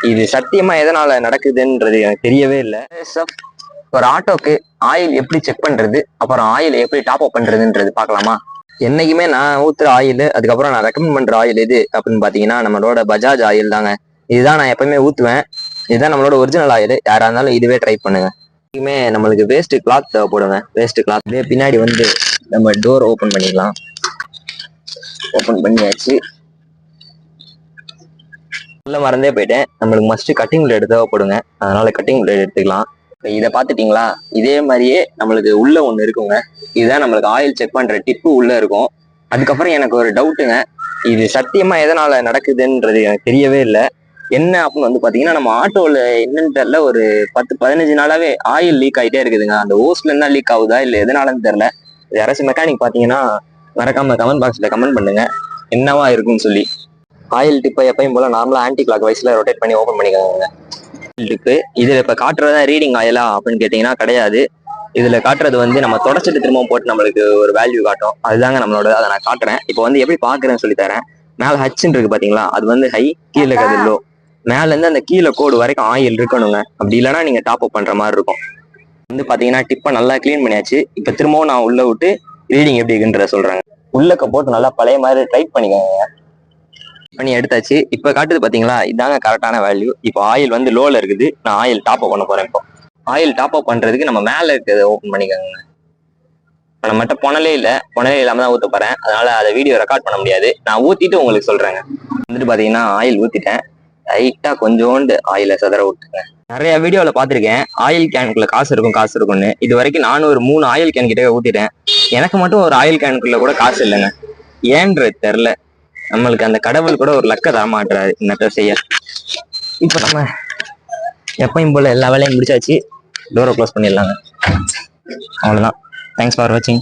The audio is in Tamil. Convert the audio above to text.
இது சத்தியமா எதனால நடக்குதுன்றது எனக்கு தெரியவே இல்லை. ஒரு ஆட்டோக்கு ஆயில் எப்படி செக் பண்றது, அப்புறம் ஆயில் எப்படி டாப் அப் பண்றதுன்றது பார்க்கலாமா? என்னைக்குமே நான் ஊத்துற ஆயில், அதுக்கப்புறம் நான் ரெக்கமெண்ட் பண்ற ஆயில் எது அப்படின்னு பாத்தீங்கன்னா நம்மளோட பஜாஜ் ஆயில் தாங்க. இதுதான் நான் எப்பவுமே ஊத்துவேன். இதுதான் நம்மளோட ஒரிஜினல் ஆயில். யாரா இருந்தாலும் இதுவே ட்ரை பண்ணுங்க. எப்பயுமே நம்மளுக்கு வேஸ்ட் கிளாத் தேவைப்படுங்க. வேஸ்ட் கிளாத் பின்னாடி வந்து நம்ம டோர் ஓபன் பண்ணிக்கலாம். ஓபன் பண்ணியாச்சு. உள்ள மறந்தே போயிட்டேன். நம்மளுக்கு மஸ்ட் கட்டிங் பிளேடு தேவைப்படுங்க. அதனால கட்டிங் பிளேடு எடுத்துக்கலாம். இதை பார்த்துட்டீங்களா? இதே மாதிரியே நம்மளுக்கு உள்ள ஒண்ணு இருக்குங்க. இதுதான் நம்மளுக்கு ஆயில் செக் பண்ற டிப்பு உள்ள இருக்கும். அதுக்கப்புறம் எனக்கு ஒரு டவுட்டுங்க. இது சத்தியமா எதனால நடக்குதுன்றது எனக்கு தெரியவே இல்லை. என்ன அப்படின்னு வந்து பாத்தீங்கன்னா நம்ம ஆட்டோல என்னன்னு தெரியல, ஒரு 10-15 நாளாவே ஆயில் லீக் ஆகிட்டே இருக்குதுங்க. அந்த ஓஸ்ல இருந்தா லீக் ஆகுதா இல்லை எதனாலன்னு தெரியல. யாராச்சும் மெக்கானிக் பாத்தீங்கன்னா மறக்காம கமெண்ட் பாக்ஸ்ல கமெண்ட் பண்ணுங்க என்னவா இருக்குன்னு சொல்லி. ஆயில் டிப்பை எப்பயும் போல நார்மலா ஆன்டி கிளாக் வைஸ்ல ரொட்டேட் பண்ணி ஓபன் பண்ணிக்கோங்க. டிப்பு இதுல இப்ப காட்டுறதா ரீடிங் ஆயிலா அப்படின்னு கேட்டீங்கன்னா கிடையாது. இதுல காட்டுறது வந்து நம்ம தொடச்சிட்டு திரும்பவும் போட்டு நம்மளுக்கு ஒரு வேல்யூ காட்டும். அதுதாங்க நம்மளோட. அதை நான் காட்டுறேன். இப்போ வந்து எப்படி பாக்குறேன்னு சொல்லி தரேன். மேல ஹச்சுன்னு இருக்கு பாத்தீங்களா? அது வந்து ஹை, கீழே இருக்கிறது லோ. மேல இருந்து அந்த கீழே கோடு வரைக்கும் ஆயில் இருக்கணுங்க. அப்படி இல்லைன்னா நீங்க டாப் அப் பண்ற மாதிரி இருக்கும். வந்து பாத்தீங்கன்னா டிப்பை நல்லா கிளீன் பண்ணியாச்சு. இப்ப திரும்பவும் நான் உள்ள விட்டு ரீடிங் எப்படி இருக்குன்றத சொல்றாங்க. உள்ளக்க போட்டு நல்லா பழைய மாதிரி டைட் பண்ணிக்கோங்க. பண்ணி எடுத்தாச்சு. இப்ப காட்டுது பாத்தீங்களா? இதாங்க கரெக்டான வேல்யூ. இப்போ ஆயில் வந்து லோல இருக்குது. நான் ஆயில் டாப் அப் பண்ண போறேன். இப்போ ஆயில் டாப் அப் பண்றதுக்கு நம்ம மேல இருக்கிறத ஓபன் பண்ணிக்கோங்க. நம்மகிட்ட புனலே இல்லை. புனலே இல்லாம தான் ஊத்த போறேன். அதனால அதை வீடியோ ரெக்கார்ட் பண்ண முடியாது. நான் ஊத்திட்டு உங்களுக்கு சொல்றேங்க. வந்துட்டு பாத்தீங்கன்னா ஆயில் ஊத்திட்டேன். லைட்டா கொஞ்சோண்டு ஆயில சதற விட்டுங்க. நிறைய வீடியோல பாத்திருக்கேன் ஆயில் கேனுக்குள்ள காசு இருக்கும்னு. இது வரைக்கும் நானும் ஒரு 3 ஆயில் கேன் கிட்ட ஊத்திட்டேன். எனக்கு மட்டும் ஒரு ஆயில் கேனுக்குள்ள கூட காசு இல்லைங்க. ஏன்றது தெரியல. நம்மளுக்கு அந்த கடவுள் கூட ஒரு லக்க தர மாட்டாரு என்னத்த செய்ய. இப்ப நம்ம எப்பயும் போல எல்லா வேலையும் முடிச்சாச்சு. டோரை க்ளோஸ் பண்ணிடலாங்க. அவ்வளவுதான். தேங்க்ஸ் ஃபார் வாட்சிங்.